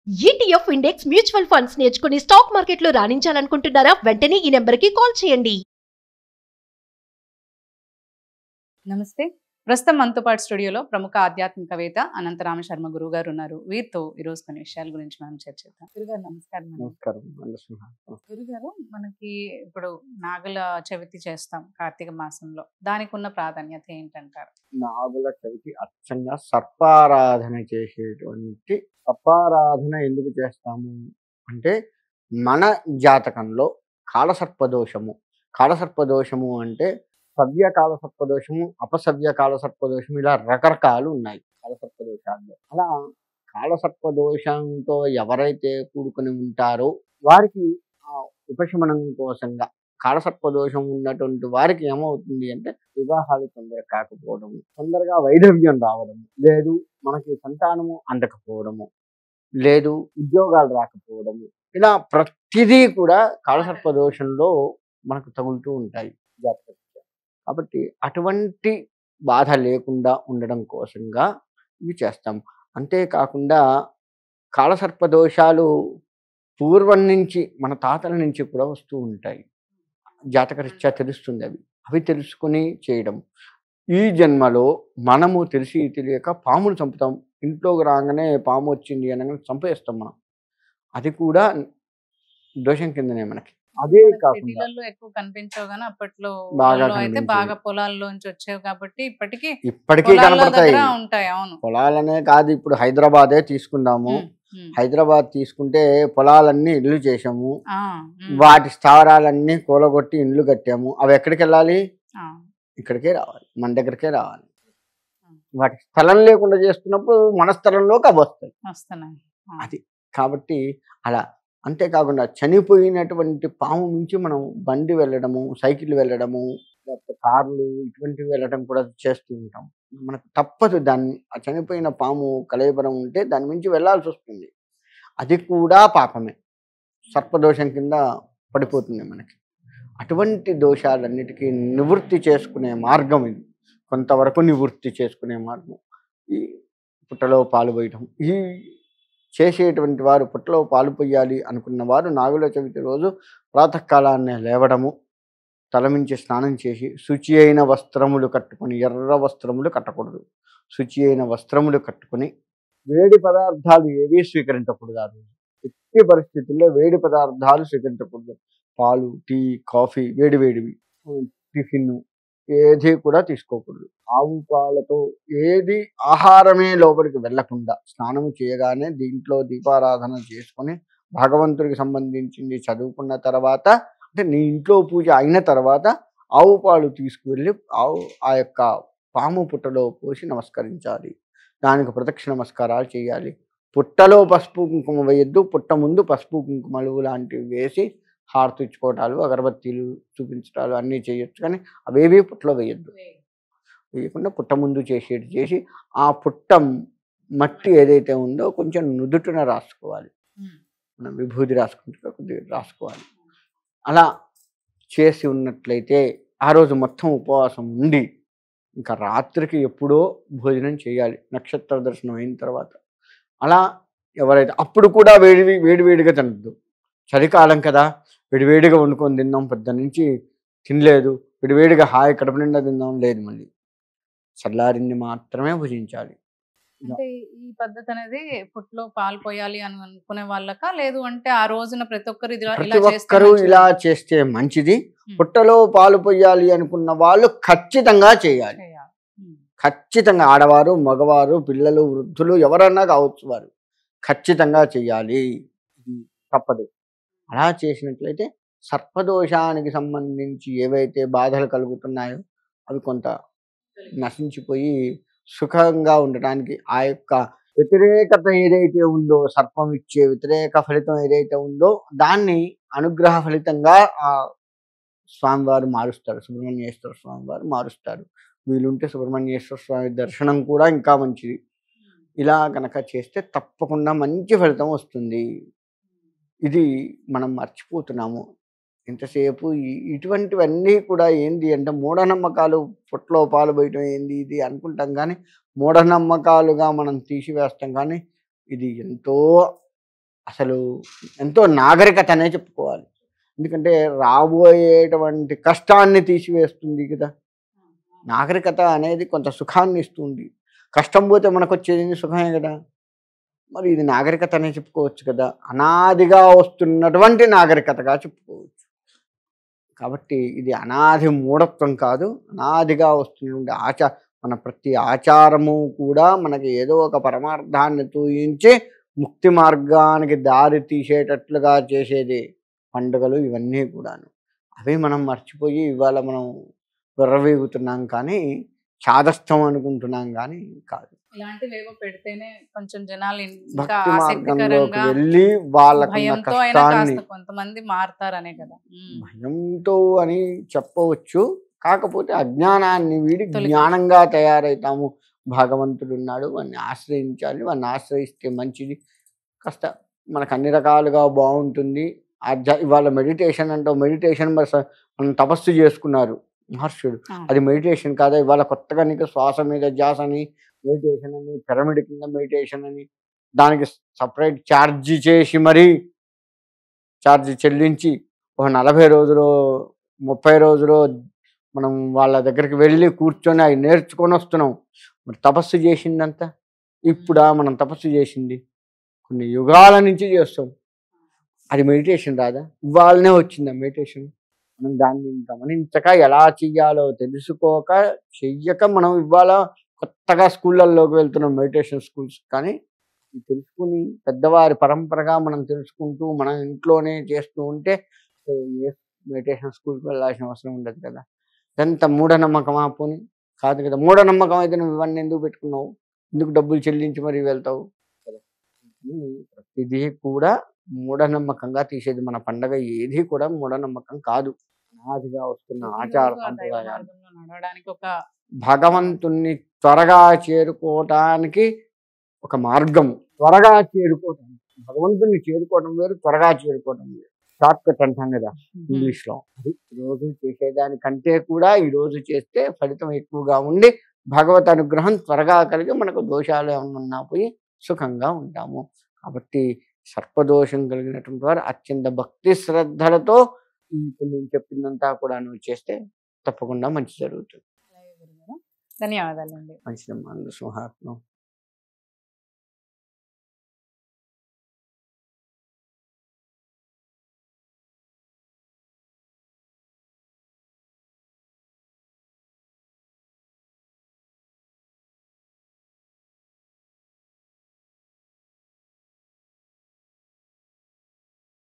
ETF index mutual funds నేర్చుకుని stock మార్కెట్లో రాణించాలనుకుంటున్నారా? వెంటనే ఈ నెంబర్కి కాల్ చేయండి. నమస్తే. ప్రస్తుతం మనతో పాటు స్టూడియోలో ప్రముఖ ఆధ్యాత్మికవేత్త అనంతరామ శర్మ గురువు గారు ఉన్నారు. వీరితో ఈరోజు కొన్ని విషయాల గురించి మనం చర్చిద్దాం. గురుగారు నమస్కారం. నమస్కారం. గురుగారు, మనకి ఇప్పుడు నాగుల చవితి చేస్తాం కార్తీక మాసంలో. దానికి ఉన్న ప్రాధాన్యత ఏంటంటారు? నాగుల చవితి అచ్చంగా సర్పారాధన చేసేటువంటి సర్పారాధన ఎందుకు చేస్తాము అంటే మన జాతకంలో కాలసర్పదోషము అంటే సవ్య కాలసర్పదోషము, అపసవ్య కాలసర్పదోషము, ఇలా రకరకాలు ఉన్నాయి కాలసర్పదోషాల్లో. అలా కాలసర్పదోషంతో ఎవరైతే కూడుకొని ఉంటారో వారికి ఆ ఉపశమనం కోసంగా కాలసర్పదోషం ఉన్నటువంటి వారికి ఏమవుతుంది అంటే వివాహాలు తొందరగా కాకపోవడము, తొందరగా వైధవ్యం రావడము, లేదు మనకి సంతానము అందకపోవడము, లేదు ఉద్యోగాలు రాకపోవడము, ఇలా ప్రతిదీ కూడా కాలసర్పదోషంలో మనకు తగులుతూ ఉంటాయి జాతక. కాబట్టి అటువంటి బాధ లేకుండా ఉండడం కోసంగా ఇవి చేస్తాం. అంతేకాకుండా కాలసర్పదోషాలు పూర్వం నుంచి మన తాతల నుంచి కూడా వస్తూ ఉంటాయి. జాతకరీత్యా తెలుస్తుంది. అవి తెలుసుకుని చేయడం. ఈ జన్మలో మనము తెలిసి తెలియక పామును చంపుతాం. ఇంట్లోకి రాగానే పాము వచ్చింది అనగానే చంపేస్తాం మనం. అది కూడా దోషం కిందనే మనకి. అదే కాకుండా ఎక్కువ కనిపించవు కానీ అప్పట్లో బాగా అయితే బాగా పొలాల్లోంచి వచ్చేవి కాబట్టి ఇప్పటికీ కనపడతాయి ఉంటాయి. అవును, పొలాలనే కాదు, ఇప్పుడు హైదరాబాదే తీసుకుందాము. హైదరాబాద్ తీసుకుంటే పొలాలన్నీ ఇల్లు చేసాము, వాటి స్థావరాలన్నీ కూలగొట్టి ఇండ్లు కట్టాము. అవి ఎక్కడికి వెళ్ళాలి? ఇక్కడికే రావాలి, మన దగ్గరికే రావాలి. వాటికి స్థలం లేకుండా చేస్తున్నప్పుడు మన స్థలంలోకి అవి వస్తాయి. అది కాబట్టి అలా. అంతేకాకుండా చనిపోయినటువంటి పాము నుంచి మనం బండి వెళ్ళడము, సైకిల్ వెళ్ళడము, లేకపోతే కార్లు ఇటువంటివి వెళ్ళడం కూడా చేస్తూ ఉంటాం. మనకు తప్పదు. దాన్ని ఆ చనిపోయిన పాము కళేబరం ఉంటే దాని నుంచి వెళ్ళాల్సి వస్తుంది. అది కూడా పాపమే, సర్పదోషం కింద పడిపోతుంది మనకి. అటువంటి దోషాలన్నిటికీ నివృత్తి చేసుకునే మార్గం ఇది. కొంతవరకు నివృత్తి చేసుకునే మార్గం ఈ పుట్టలో పాలు పోయటం. ఈ చేసేటువంటి వారు పుట్టలో పాలు పొయ్యాలి అనుకున్న వారు నాగుల చవితి రోజు ప్రాతకాలాన్నే లేవడము, తలమించి స్నానం చేసి శుచి అయిన వస్త్రములు కట్టుకొని, ఎర్ర వస్త్రములు కట్టకూడదు, శుచి అయిన వస్త్రములు కట్టుకొని వేడి పదార్థాలు ఏవీ స్వీకరించకూడదు. ఎట్టి పరిస్థితుల్లో వేడి పదార్థాలు స్వీకరించకూడదు. పాలు, టీ, కాఫీ, వేడివేడివి, టిఫిన్ ఏది కూడా తీసుకోకూడదు. ఆవు పాలతో ఏది ఆహారమే లోపలికి వెళ్లకుండా స్నానము చేయగానే దీంట్లో దీపారాధన చేసుకొని భగవంతుడికి సంబంధించింది చదువుకున్న తర్వాత, అంటే నీ ఇంట్లో పూజ అయిన తర్వాత ఆవు పాలు తీసుకువెళ్ళి ఆ యొక్క పాము పుట్టలో పోసి నమస్కరించాలి. దానికి ప్రదక్షిణ నమస్కారాలు చేయాలి. పుట్టలో పసుపు కుంకుమ వేయద్దు. పుట్ట ముందు పసుపు కుంకుమలు లాంటివి వేసి హారతి ఇచ్చుకోవటాలు, అగరబత్తీలు చూపించటాలు అన్నీ చేయొచ్చు, కానీ అవేవి పుట్టలో వేయద్దు. వేయకుండా పుట్ట ముందు చేసి ఆ పుట్ట మట్టి ఏదైతే ఉందో కొంచెం నుదుటిన రాసుకోవాలి. మనం విభూతి రాసుకుంటే కొద్దిగా రాసుకోవాలి. అలా చేసి ఉన్నట్లయితే ఆ రోజు మొత్తం ఉపవాసం ఉండి ఇంకా రాత్రికి ఎప్పుడో భోజనం చేయాలి, నక్షత్ర దర్శనం అయిన తర్వాత. అలా ఎవరైతే అప్పుడు కూడా వేడివేడిగా తినద్దు. చలికాలం కదా, వేడివేడిగా వండుకొని తిన్నాం, పెద్ద నుంచి తినలేదు, వేడివేడిగా హాయి కడుపు నిండా తిందాం లేదు, మళ్ళీ చల్లారింది మాత్రమే భుజించాలి. అంటే ఈ పద్ధతి అనేది పుట్లో పాలు పోయాలి అని అనుకునే వాళ్ళకా, లేదు అంటే ఆ రోజున ప్రతి ఒక్కరు ఇలా చేస్తే మంచిది. పుట్టలో పాలు పోయాలి అనుకున్న వాళ్ళు ఖచ్చితంగా చేయాలి. ఖచ్చితంగా ఆడవారు, మగవారు, పిల్లలు, వృద్ధులు ఎవరన్నా కావచ్చు, వారు ఖచ్చితంగా చేయాలి. తప్పదు. అలా చేసినట్లయితే సర్పదోషానికి సంబంధించి ఏవైతే బాధలు కలుగుతున్నాయో అవి కొంత నశించిపోయి సుఖంగా ఉండటానికి ఆ యొక్క వ్యతిరేకత ఏదైతే ఉందో, సర్పం ఇచ్చే వ్యతిరేక ఫలితం ఏదైతే ఉందో దాన్ని అనుగ్రహ ఫలితంగా ఆ స్వామివారు మారుస్తారు. సుబ్రహ్మణ్యేశ్వర స్వామి వారు మారుస్తారు. వీలుంటే సుబ్రహ్మణ్యేశ్వర స్వామి దర్శనం కూడా ఇంకా మంచిది. ఇలా కనుక చేస్తే తప్పకుండా మంచి ఫలితం వస్తుంది. ఇది మనం మర్చిపోతున్నాము ఎంతసేపు. ఇటువంటివన్నీ కూడా ఏంది అంటే మూఢనమ్మకాలు. పుట్టలో పాలు పోయటం ఏంది ఇది అనుకుంటాం, కానీ మూఢనమ్మకాలుగా మనం తీసివేస్తాం. కానీ ఇది ఎంతో అసలు ఎంతో నాగరికత అనే చెప్పుకోవాలి. ఎందుకంటే రాబోయేటువంటి కష్టాన్ని తీసివేస్తుంది కదా. నాగరికత అనేది కొంత సుఖాన్ని ఇస్తుంది. కష్టం పోతే మనకు వచ్చేది సుఖమే కదా. మరి ఇది నాగరికత అనే చెప్పుకోవచ్చు కదా. అనాదిగా వస్తున్నటువంటి నాగరికతగా చెప్పుకోవచ్చు. కాబట్టి ఇది అనాది మూఢత్వం కాదు, అనాదిగా వస్తున్న మన ప్రతి ఆచారము కూడా మనకి ఏదో ఒక పరమార్థాన్ని తూయించి ముక్తి మార్గానికి దారి తీసేటట్లుగా చేసేది పండుగలు ఇవన్నీ కూడాను. అవి మనం మర్చిపోయి ఇవాళ మనం విర్రవీగుతున్నాం కానీ చాదస్తం అనుకుంటున్నాం కానీ కాదు. ఇలాంటివి ఏవో పెడితేనే కొంచెం జనాలు ఇంకా భక్తి మార్గంలోకి ఆసక్తికరంగా వెళ్ళి వాళ్ళకున్న భయంతో అయినా కష్టాన్ని కాస్త కొంతమంది మారుతారనే కదా. భయంతో అని చెప్పవచ్చు. కాకపోతే అజ్ఞానాన్ని వీడి తొలగించాలి. జ్ఞానంగా తయారవుతాము. భగవంతుడు ఉన్నాడు, వాడిని ఆశ్రయించాలి. వాడిని ఆశ్రయిస్తే మంచిది, కాస్త మనకు అన్ని రకాలుగా బాగుంటుంది. ఇవాళ మెడిటేషన్ అంటావు, మెడిటేషన్ మనం తపస్సు చేసుకున్నారు మహర్షుడు, అది మెడిటేషన్ కాదా? ఇవాళ కొత్తగా నీకు శ్వాస మీద ధ్యాస అని మెడిటేషన్ అని, పిరమిడ్ కింద మెడిటేషన్ అని, దానికి సపరేట్ ఛార్జ్ చేసి మరీ ఛార్జ్ చెల్లించి ఒక 40 రోజులు 30 రోజులు మనం వాళ్ళ దగ్గరికి వెళ్ళి కూర్చొని అవి నేర్చుకొని వస్తున్నాం. మరి తపస్సు చేసిందంతా ఇప్పుడా? మనం తపస్సు చేసింది కొన్ని యుగాల నుంచి చేస్తాం. అది మెడిటేషన్ రాదా? ఇవాళనే వచ్చిందా మెడిటేషన్? మనం దాన్ని గమనించక ఎలా చెయ్యాలో తెలుసుకోక చెయ్యక మనం ఇవాళ కొత్తగా స్కూళ్ళల్లోకి వెళ్తున్నాం, మెడిటేషన్ స్కూల్స్. కానీ ఇది తెలుసుకుని పెద్దవారి పరంపరగా మనం తెలుసుకుంటూ మనం ఇంట్లోనే చేస్తూ ఉంటే మెడిటేషన్ స్కూల్కి వెళ్ళాల్సిన అవసరం ఉండదు కదా. ఎంత మూఢనమ్మకమా? పోనీ కాదు కదా. మూఢనమ్మకం అయితే నువ్వు ఇవన్నీ ఎందుకు పెట్టుకున్నావు? ఎందుకు డబ్బులు చెల్లించి మరీ వెళ్తావు కదా. ప్రతిదీ కూడా మూఢనమ్మకంగా తీసేది. మన పండగ ఏది కూడా మూఢనమ్మకం కాదు. అనాదిగా వస్తున్న ఆచార సంప్రదాయాలు. నడవడానికి ఒక భగవంతుణ్ణి త్వరగా చేరుకోవటానికి ఒక మార్గం. త్వరగా చేరుకోవటం, భగవంతుణ్ణి చేరుకోవటం వేరు, త్వరగా చేరుకోవటం వేరు. షార్ట్ కట్ అంటాం కదా ఇంగ్లీష్ లో. అది రోజు చేసేదానికంటే కూడా ఈ రోజు చేస్తే ఫలితం ఎక్కువగా ఉండి భగవత్ అనుగ్రహం త్వరగా కలిగి మనకు దోషాలు ఏమన్నా పోయి సుఖంగా ఉంటాము. కాబట్టి సర్పదోషం కలిగినటువంటి వారు అత్యంత భక్తి శ్రద్ధలతో ఇప్పుడు నేను చెప్పిందంతా కూడా నువ్వు చేస్తే తప్పకుండా మంచి జరుగుతుంది. ధన్యవాదాలండి. మంచిదమ్మా, సింహాత్మ.